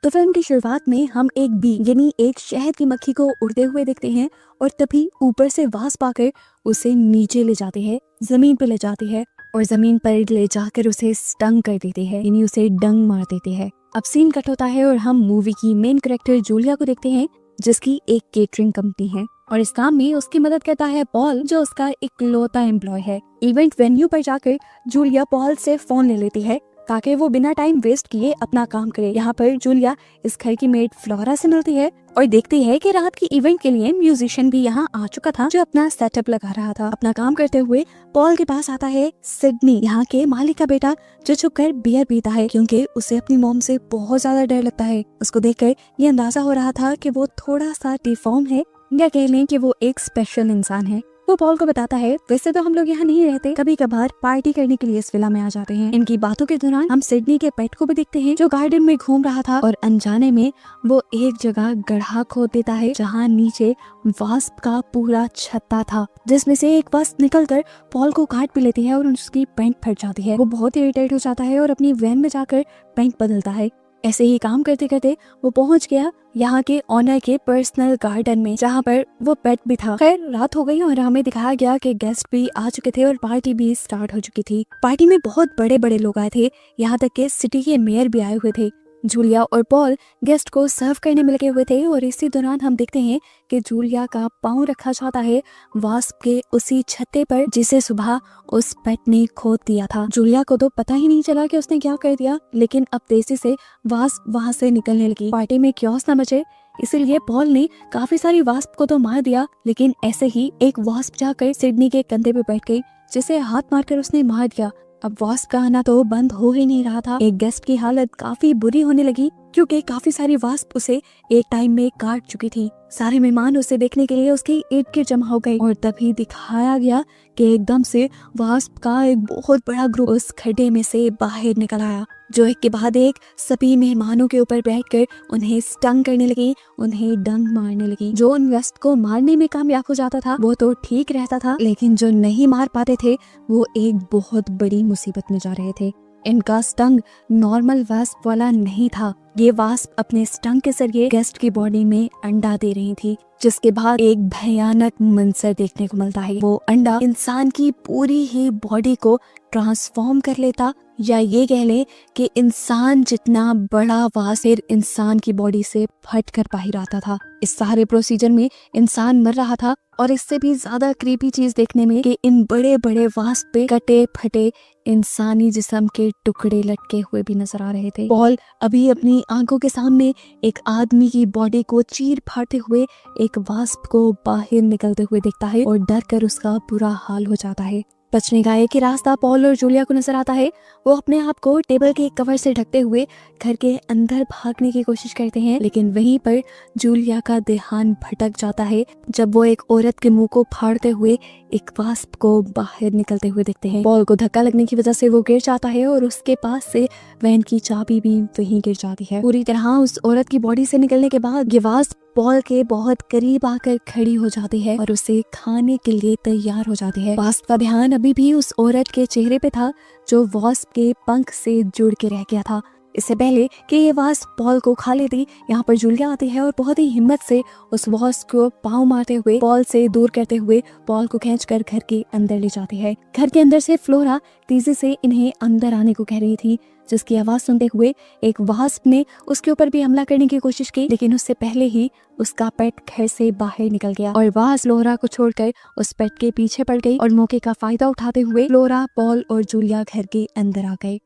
तो फिल्म की शुरुआत में हम एक बी यानी एक शहद की मक्खी को उड़ते हुए देखते हैं और तभी ऊपर से वास्प आकर उसे नीचे ले जाते हैं, जमीन पर ले जाते हैं और जमीन पर ले जाकर उसे स्टंग कर देते हैं, यानी उसे डंग मार देते हैं। अब सीन कट होता है और हम मूवी की मेन कैरेक्टर जूलिया को देखते हैं, जिसकी एक केटरिंग कंपनी है और इस काम में उसकी मदद करता है पॉल, जो उसका इकलौता एम्प्लॉय है। इवेंट वेन्यू पर जाकर जूलिया पॉल से फोन ले लेती है ताकि वो बिना टाइम वेस्ट किए अपना काम करे। यहाँ पर जूलिया इस घर की मेड फ्लोरा से मिलती है और देखती है कि रात की इवेंट के लिए म्यूजिशियन भी यहाँ आ चुका था, जो अपना सेटअप लगा रहा था। अपना काम करते हुए पॉल के पास आता है सिडनी, यहाँ के मालिक का बेटा, जो छुपकर बियर पीता है क्योंकि उसे अपनी मॉम से बहुत ज्यादा डर लगता है। उसको देखकर ये अंदाजा हो रहा था कि वो थोड़ा सा डिफॉर्म है, या कह लें कि वो एक स्पेशल इंसान है। वो पॉल को बताता है, वैसे तो हम लोग यहाँ नहीं रहते, कभी कभार पार्टी करने के लिए इस विला में आ जाते हैं। इनकी बातों के दौरान हम सिडनी के पेट को भी देखते हैं, जो गार्डन में घूम रहा था और अनजाने में वो एक जगह गड्ढा खोद देता है जहाँ नीचे वास्प का पूरा छत्ता था, जिसमें से एक वास्प निकलकर पॉल को काट भी लेती है और उसकी पैंट फट जाती है। वो बहुत इरिटेट हो जाता है और अपनी वैन में जाकर पैंट बदलता है। ऐसे ही काम करते करते वो पहुंच गया यहाँ के ऑनर के पर्सनल गार्डन में, जहाँ पर वो पेट भी था। खैर रात हो गई और हमें दिखाया गया कि गेस्ट भी आ चुके थे और पार्टी भी स्टार्ट हो चुकी थी। पार्टी में बहुत बड़े बड़े लोग आए थे, यहाँ तक के सिटी के मेयर भी आए हुए थे। जूलिया और पॉल गेस्ट को सर्व करने में लगे हुए थे और इसी दौरान हम देखते हैं कि जूलिया का पाँव रखा जाता है वास्प के उसी छत्ते पर जिसे सुबह उस पेट ने खोद दिया था। जूलिया को तो पता ही नहीं चला कि उसने क्या कर दिया, लेकिन अब तेजी से वास्प वहां से निकलने लगी। पार्टी में क्योस न मचे, इसीलिए पॉल ने काफी सारी वास्प को तो मार दिया, लेकिन ऐसे ही एक वास्प जाकर सिडनी के कंधे पे बैठ गई, जिसे हाथ मारकर उसने मार दिया। अब वास्प का आना तो बंद हो ही नहीं रहा था। एक गेस्ट की हालत काफी बुरी होने लगी क्योंकि काफी सारी वास्प उसे एक टाइम में काट चुकी थी। सारे मेहमान उसे देखने के लिए उसके इर्द गिर्द जमा हो गए और तभी दिखाया गया कि एकदम से वास्प का एक बहुत बड़ा ग्रुप उस खड्डे में से बाहर निकल आया, जो एक के बाद एक सभी मेहमानों के ऊपर बैठकर उन्हें स्टंग करने लगी, उन्हें डंग मारने लगी। जो उन वेस्ट को मारने में कामयाब हो जाता था वो तो ठीक रहता था, लेकिन जो नहीं मार पाते थे वो एक बहुत बड़ी मुसीबत में जा रहे थे। इनका स्टंग नॉर्मल वास्प वाला नहीं था, ये वास्प अपने स्टंग के जरिए गेस्ट की बॉडी में अंडा दे रही थी, जिसके बाद एक भयानक मंजर देखने को मिलता है। वो अंडा इंसान की पूरी ही बॉडी को ट्रांसफॉर्म कर लेता, या ये कह ले कि इंसान जितना बड़ा वास्प इंसान की बॉडी से फट कर बाहर आता था। इस सारे प्रोसीजर में इंसान मर रहा था और इससे भी ज्यादा क्रीपी चीज देखने में कि इन बड़े बड़े वास्प पे कटे फटे इंसानी जिस्म के टुकड़े लटके हुए भी नजर आ रहे थे। पॉल अभी अपनी आंखों के सामने एक आदमी की बॉडी को चीर फाड़ते हुए एक वास्प को बाहर निकलते हुए देखता है और डर कर उसका बुरा हाल हो जाता है। बचने का एक ही रास्ता पॉल और जूलिया को नजर आता है। वो अपने आप को टेबल के कवर से ढकते हुए घर के अंदर भागने की कोशिश करते हैं, लेकिन वहीं पर जूलिया का ध्यान भटक जाता है जब वो एक औरत के मुंह को फाड़ते हुए एक वास्प को बाहर निकलते हुए देखते हैं। पॉल को धक्का लगने की वजह से वो गिर जाता है और उसके पास से वैन की चाबी भी वहीं गिर जाती है। पूरी तरह उस औरत की बॉडी से निकलने के बाद ये वास्प पॉल के बहुत करीब आकर खड़ी हो जाती है और उसे खाने के लिए तैयार हो जाती है। वास्प का ध्यान अभी भी उस औरत के चेहरे पे था जो वास्प के पंख से जुड़ के रह गया था। इससे पहले कि ये वास्प पॉल को खा लेती, यहाँ पर जूलिया आती है और बहुत ही हिम्मत से उस वास्प को पाँव मारते हुए पॉल से दूर करते हुए पॉल को खींचकर घर के अंदर ले जाती है। घर के अंदर से फ्लोरा तेजी से इन्हें अंदर आने को कह रही थी, जिसकी आवाज सुनते हुए एक वास्प ने उसके ऊपर भी हमला करने की कोशिश की, लेकिन उससे पहले ही उसका पेट घर से बाहर निकल गया और वास्प फ्लोरा को छोड़कर उस पेट के पीछे पड़ गई और मौके का फायदा उठाते हुए फ्लोरा, पॉल और जूलिया घर के अंदर आ गए।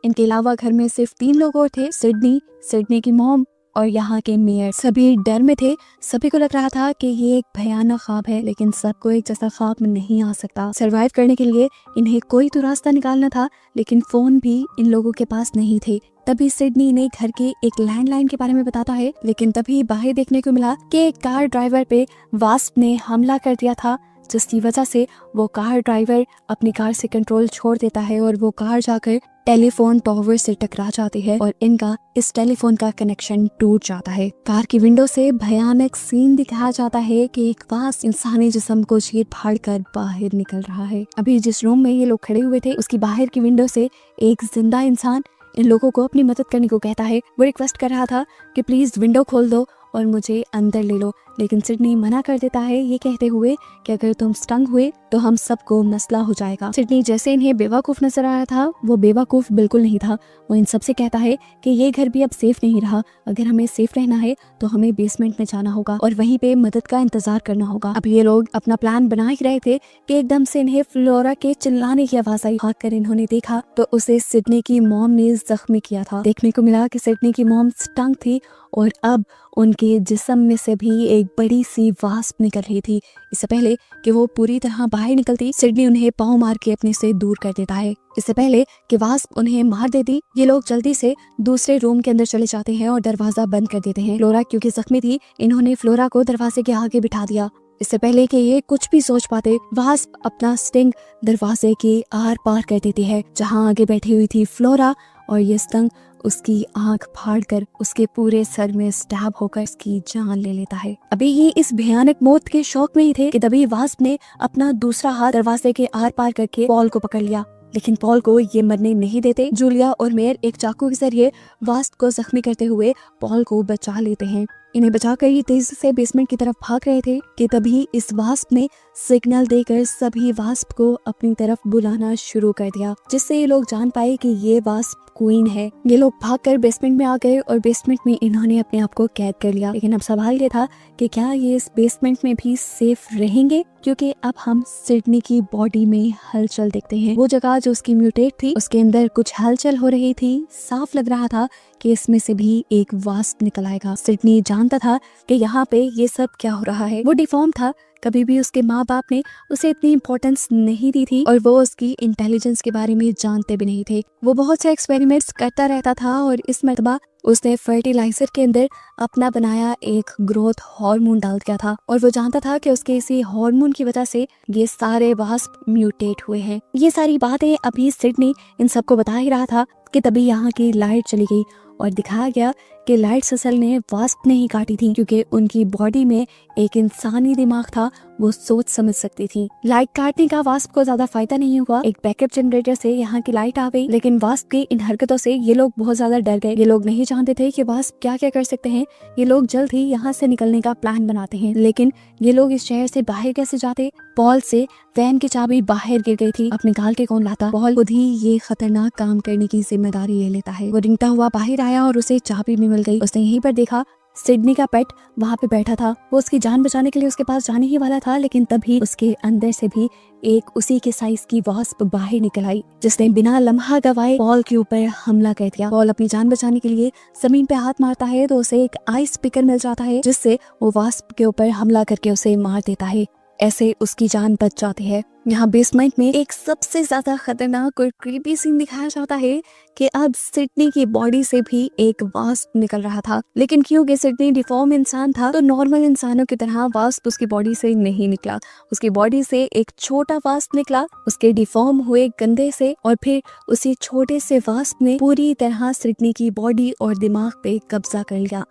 इनके अलावा घर में सिर्फ 3 लोग और थे, सिडनी की मॉम और यहाँ के मेयर। सभी डर में थे, सभी को लग रहा था कि ये एक भयानक ख्वाब है, लेकिन सबको एक जैसा ख्वाब नहीं आ सकता। सरवाइव करने के लिए इन्हें कोई तो रास्ता निकालना था, लेकिन फोन भी इन लोगों के पास नहीं थे। तभी सिडनी ने घर के एक लैंडलाइन के बारे में बताता है, लेकिन तभी बाहर देखने को मिला कि एक कार ड्राइवर पे वास्प ने हमला कर दिया था, जिसकी वजह से वो कार ड्राइवर अपनी कार से कंट्रोल छोड़ देता है और वो कार जाकर टेलीफोन टावर से टकरा जाती है और इनका इस टेलीफोन का कनेक्शन टूट जाता है। कार की विंडो से भयानक सीन दिखाया जाता है कि एक वास्प इंसानी जिस्म को चीर फाड़ कर बाहर निकल रहा है। अभी जिस रूम में ये लोग खड़े हुए थे उसकी बाहर की विंडो से एक जिंदा इंसान इन लोगों को अपनी मदद करने को कहता है। वो रिक्वेस्ट कर रहा था कि प्लीज विंडो खोल दो और मुझे अंदर ले लो, लेकिन सिडनी मना कर देता है ये कहते हुए कि अगर तुम स्टंग हुए तो हम सबको मसला हो जाएगा। सिडनी जैसे इन्हें बेवकूफ नजर आ रहा था, वो बेवकूफ बिल्कुल नहीं था। वो इन सबसे कहता है कि ये घर भी अब सेफ नहीं रहा, अगर हमें सेफ रहना है तो हमें बेसमेंट में जाना होगा और वहीं पे मदद का इंतजार करना होगा। अब ये लोग अपना प्लान बना ही रहे थे कि एकदम से इन्हें फ्लोरा के चिल्लाने की आवाज आई। भाग कर इन्होंने देखा तो उसे सिडनी की मॉम ने जख्मी किया था। देखने को मिला कि सिडनी की मॉम स्टंग थी और अब उनके जिस्म में से भी एक बड़ी सी वास्प निकल रही थी। इससे पहले कि वो पूरी तरह बाहर निकलती, सिडनी उन्हें पाँव मार के अपने से दूर कर देता है। इससे पहले कि वास्प उन्हें मार देती, ये लोग जल्दी से दूसरे रूम के अंदर चले जाते हैं और दरवाजा बंद कर देते हैं। फ्लोरा क्योंकि जख्मी थी, इन्होंने फ्लोरा को दरवाजे के आगे बिठा दिया। इससे पहले कि ये कुछ भी सोच पाते, वास्प अपना स्टिंग दरवाजे के आर पार कर देती है जहाँ आगे बैठी हुई थी फ्लोरा, और ये स्टिंग उसकी आंख फाड़कर उसके पूरे सर में स्टैब होकर उसकी जान ले लेता है। अभी ये इस भयानक मौत के शौक में ही थे कि तभी वास्प ने अपना दूसरा हाथ दरवाजे के आर पार करके पॉल को पकड़ लिया, लेकिन पॉल को ये मरने नहीं देते। जूलिया और मेयर एक चाकू के जरिए वास्प को जख्मी करते हुए पॉल को बचा लेते हैं। इन्हें बचाकर ये तेजी से बेसमेंट की तरफ भाग रहे थे कि तभी इस वास्प ने सिग्नल देकर सभी वास्प को अपनी तरफ बुलाना शुरू कर दिया, जिससे ये लोग जान पाए कि ये वास्प क्वीन है। ये लोग भागकर बेसमेंट में आ गए और बेसमेंट में इन्होंने अपने आप को कैद कर लिया। लेकिन अब सवाल ये था कि क्या ये इस बेसमेंट में भी सेफ रहेंगे, क्योंकि अब हम सिडनी की बॉडी में हलचल देखते हैं। वो जगह जो उसकी म्यूटेट थी, उसके अंदर कुछ हलचल हो रही थी। साफ लग रहा था कि इसमें से भी एक वास्प निकल आएगा। सिडनी जानता था कि यहाँ पे ये सब क्या हो रहा है। वो डिफॉर्म था, कभी भी उसके माँ बाप ने उसे इतनी इम्पोर्टेंस नहीं दी थी और वो उसकी इंटेलिजेंस के बारे में जानते भी नहीं थे। वो बहुत से एक्सपेरिमेंट्स करता रहता था और इस मरतबा उसने फर्टिलाइजर के अंदर अपना बनाया एक ग्रोथ हार्मोन डाल दिया था और वो जानता था कि उसके इसी हार्मोन की वजह से ये सारे वास्प म्यूटेट हुए हैं। ये सारी बातें अभी सिडनी इन सबको बता ही रहा था कि तभी यहाँ की लाइट चली गई और दिखाया गया कि लाइट असल ने वास्प नहीं काटी थी, क्योंकि उनकी बॉडी में एक इंसानी दिमाग था, वो सोच समझ सकती थी। लाइट काटने का वास्प को ज्यादा फायदा नहीं हुआ। एक बैकअप जनरेटर से यहाँ की लाइट आ गई, लेकिन वास्प की इन हरकतों से ये लोग बहुत ज्यादा डर गए। ये लोग नहीं जानते थे कि वास्प क्या क्या कर सकते हैं। ये लोग जल्द ही यहाँ से निकलने का प्लान बनाते हैं, लेकिन ये लोग इस शहर से बाहर कैसे जाते। पॉल से वैन की चाबी बाहर गिर गई थी, अब निकाल के कौन लाता। पॉल खुद ही ये खतरनाक काम करने की जिम्मेदारी ले लेता है। वो रिंगता हुआ बाहर आया और उसे चाबी भी मिल गई। उसने यहीं पर देखा सिडनी का पेट वहाँ पे बैठा था। वो उसकी जान बचाने के लिए उसके पास जाने ही वाला था, लेकिन तभी उसके अंदर से भी एक उसी के साइज की वास्प बाहर निकल आई, जिसने बिना लम्हा गवाए पॉल के ऊपर हमला कर दिया। पॉल अपनी जान बचाने के लिए जमीन पे हाथ मारता है तो उसे एक आइस पिकर मिल जाता है, जिससे वो वास्प के ऊपर हमला करके उसे मार देता है। ऐसे उसकी जान बच जाती है। यहाँ बेसमेंट में एक सबसे ज्यादा खतरनाक और क्रीपी सीन दिखाया जाता है कि अब सिडनी की बॉडी से भी एक वास्प निकल रहा था, लेकिन क्योंकि सिडनी डिफॉर्म इंसान था तो नॉर्मल इंसानों की तरह वास्प उसकी बॉडी से नहीं निकला। उसकी बॉडी से एक छोटा वास्प निकला उसके डिफॉर्म हुए कंधे से, और फिर उसी छोटे से वास्प ने पूरी तरह सिडनी की बॉडी और दिमाग पे कब्जा कर लिया।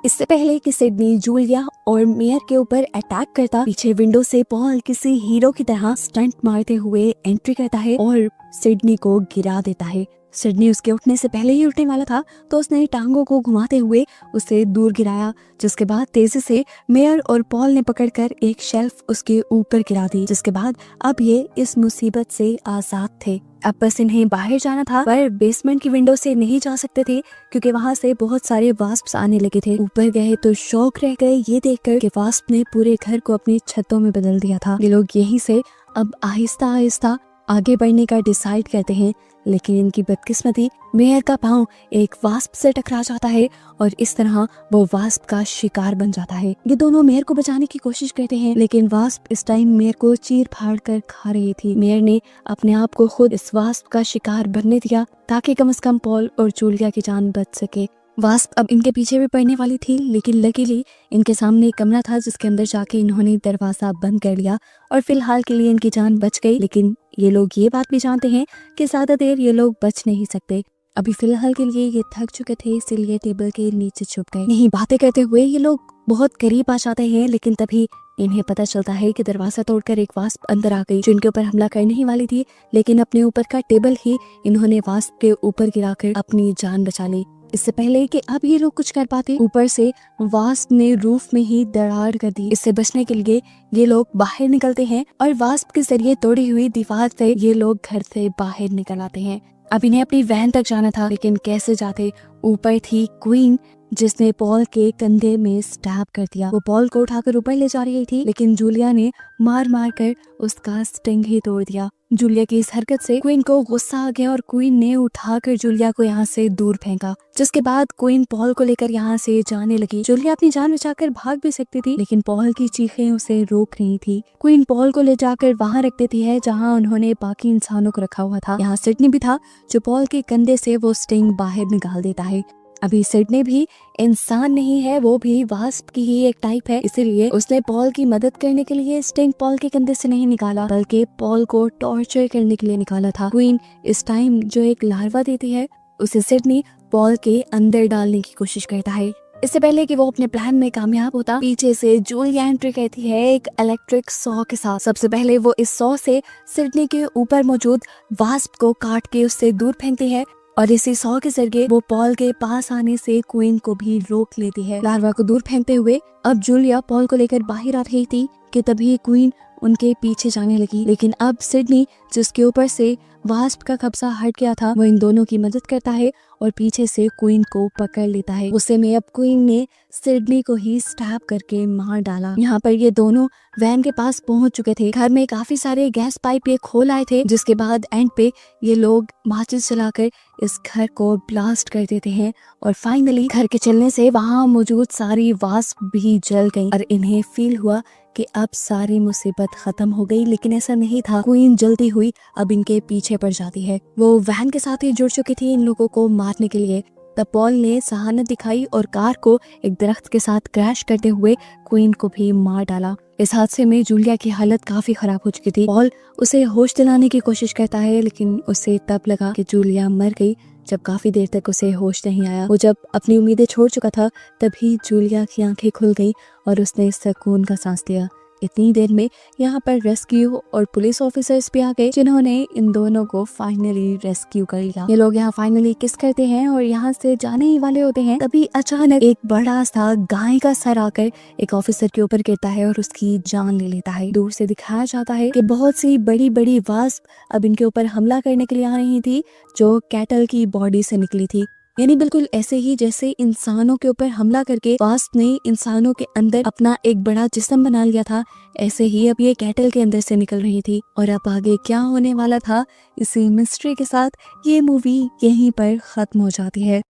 इससे पहले कि सिडनी जूलिया और मेयर के ऊपर अटैक करता, पीछे विंडो से पॉल किसी हीरो की तरह स्टंट मारते हुए एंट्री करता है और सिडनी को गिरा देता है। सिडनी उसके उठने से पहले ही उठने वाला था तो उसने टांगों को घुमाते हुए उसे दूर गिराया, जिसके बाद तेजी से मेयर और पॉल ने पकड़कर एक शेल्फ उसके ऊपर गिरा दी, जिसके बाद अब ये इस मुसीबत से आजाद थे। अब बस इन्हें बाहर जाना था, पर बेसमेंट की विंडो से नहीं जा सकते थे क्योंकि वहाँ से बहुत सारे वास्प्स आने लगे थे। ऊपर गए तो शौक रह गए ये देखकर कि वास्प ने पूरे घर को अपनी छतों में बदल दिया था। ये लोग यहीं से अब आहिस्ता आहिस्ता आगे बढ़ने का डिसाइड करते हैं, लेकिन इनकी बदकिस्मती मेयर का पाँव एक वास्प से टकरा जाता है और इस तरह वो वास्प का शिकार बन जाता है। ये दोनों मेयर को बचाने की कोशिश करते हैं, लेकिन वास्प इस टाइम मेयर को चीर फाड़ कर खा रही थी। मेयर ने अपने आप को खुद इस वास्प का शिकार बनने दिया ताकि कम से कम पॉल और जूलिया की जान बच सके। वास्प अब इनके पीछे भी पड़ने वाली थी, लेकिन लकीली इनके सामने एक कमरा था जिसके अंदर जाके इन्होंने दरवाजा बंद कर लिया और फिलहाल के लिए इनकी जान बच गई। लेकिन ये लोग ये बात भी जानते हैं कि ज्यादा देर ये लोग बच नहीं सकते। अभी फिलहाल के लिए ये थक चुके थे, इसलिए टेबल के नीचे छुप गए। यही बातें करते हुए ये लोग बहुत करीब आ जाते हैं, लेकिन तभी इन्हें पता चलता है कि दरवाजा तोड़कर एक वास्प अंदर आ गई जो इनके ऊपर हमला करने ही वाली थी, लेकिन अपने ऊपर का टेबल ही इन्होंने वास्प के ऊपर गिराकर अपनी जान बचा ली। इससे पहले कि अब ये लोग कुछ कर पाते, ऊपर से वास्प ने रूफ में ही दरार कर दी। इससे बचने के लिए ये लोग बाहर निकलते हैं और वास्प के जरिए तोड़ी हुई दीवार से ये लोग घर से बाहर निकल आते हैं। अब इन्हें अपनी वैन तक जाना था, लेकिन कैसे जाते? ऊपर थी क्वीन जिसने पॉल के कंधे में स्टैब कर दिया। वो पॉल को उठाकर ऊपर ले जा रही थी, लेकिन जूलिया ने मार मार कर उसका स्टिंग ही तोड़ दिया। जूलिया की इस हरकत से क्वीन को गुस्सा आ गया और क्वीन ने उठाकर जूलिया को यहाँ से दूर फेंका, जिसके बाद क्वीन पॉल को लेकर यहाँ से जाने लगी। जूलिया अपनी जान बचाकर भाग भी सकती थी, लेकिन पॉल की चीखें उसे रोक रही थी। क्वीन पॉल को ले जाकर वहाँ रख देती है जहाँ उन्होंने बाकी इंसानों को रखा हुआ था। यहाँ सिडनी भी था जो पॉल के कंधे से वो स्टिंग बाहर निकाल देता है। अभी सिडनी भी इंसान नहीं है, वो भी वास्प की ही एक टाइप है, इसीलिए उसने पॉल की मदद करने के लिए स्टिंग पॉल के कंधे से नहीं निकाला, बल्कि पॉल को टॉर्चर करने के लिए निकाला था। क्वीन इस टाइम जो एक लार्वा देती है उसे सिडनी पॉल के अंदर डालने की कोशिश करता है। इससे पहले कि वो अपने प्लान में कामयाब होता, पीछे से जूलिया एंट्री करती है एक इलेक्ट्रिक सॉ के साथ। सबसे पहले वो इस सॉ से सिडनी के ऊपर मौजूद वास्प को काट के उससे दूर फेंकती है और इसी सॉ के जरिए वो पॉल के पास आने से क्वीन को भी रोक लेती है। लार्वा को दूर फेंकते हुए अब जूलिया पॉल को लेकर बाहर आ रही थी कि तभी क्वीन उनके पीछे जाने लगी, लेकिन अब सिडनी जिसके ऊपर से वास्प का कब्जा हट गया था, वो इन दोनों की मदद करता है और पीछे से क्वीन को पकड़ लेता है। गुस्से में अब क्वीन ने सिडनी को ही स्टैब करके मार डाला। यहाँ पर ये दोनों वैन के पास पहुंच चुके थे। घर में काफी सारे गैस पाइप ये खोल आए थे, जिसके बाद एंड पे ये लोग माचिस जलाकर इस घर को ब्लास्ट कर देते हैं और फाइनली घर के चलने से वहाँ मौजूद सारी वास्प भी जल गई और इन्हें फील हुआ कि अब सारी मुसीबत खत्म हो गई, लेकिन ऐसा नहीं था। क्वीन जल्दी हुई अब इनके पीछे पड़ जाती है। वो वैन के साथ ही जुड़ चुकी थी इन लोगों को मारने के लिए। तब पॉल ने सहानुभूति दिखाई और कार को एक दरख्त के साथ क्रैश करते हुए क्वीन को भी मार डाला। इस हादसे में जूलिया की हालत काफी खराब हो चुकी थी। पॉल उसे होश दिलाने की कोशिश करता है, लेकिन उसे तब लगा कि जूलिया मर गई जब काफी देर तक उसे होश नहीं आया। वो जब अपनी उम्मीदें छोड़ चुका था तभी जूलिया की आंखें खुल गई और उसने सुकून का सांस लिया। इतनी देर में यहाँ पर रेस्क्यू और पुलिस ऑफिसर्स भी आ गए, जिन्होंने इन दोनों को फाइनली रेस्क्यू कर लिया। ये लोग यहाँ फाइनली किस करते हैं और यहाँ से जाने ही वाले होते हैं, तभी अचानक एक बड़ा सा गाय का सर आकर एक ऑफिसर के ऊपर गिरता है और उसकी जान ले लेता है। दूर से दिखाया जाता है कि बहुत सी बड़ी बड़ी वास्प अब इनके ऊपर हमला करने के लिए आ रही थी, जो कैटल की बॉडी से निकली थी। यानी बिल्कुल ऐसे ही जैसे इंसानों के ऊपर हमला करके वास्प ने इंसानों के अंदर अपना एक बड़ा जिस्म बना लिया था, ऐसे ही अब ये कैटल के अंदर से निकल रही थी। और अब आगे क्या होने वाला था, इसी मिस्ट्री के साथ ये मूवी यहीं पर खत्म हो जाती है।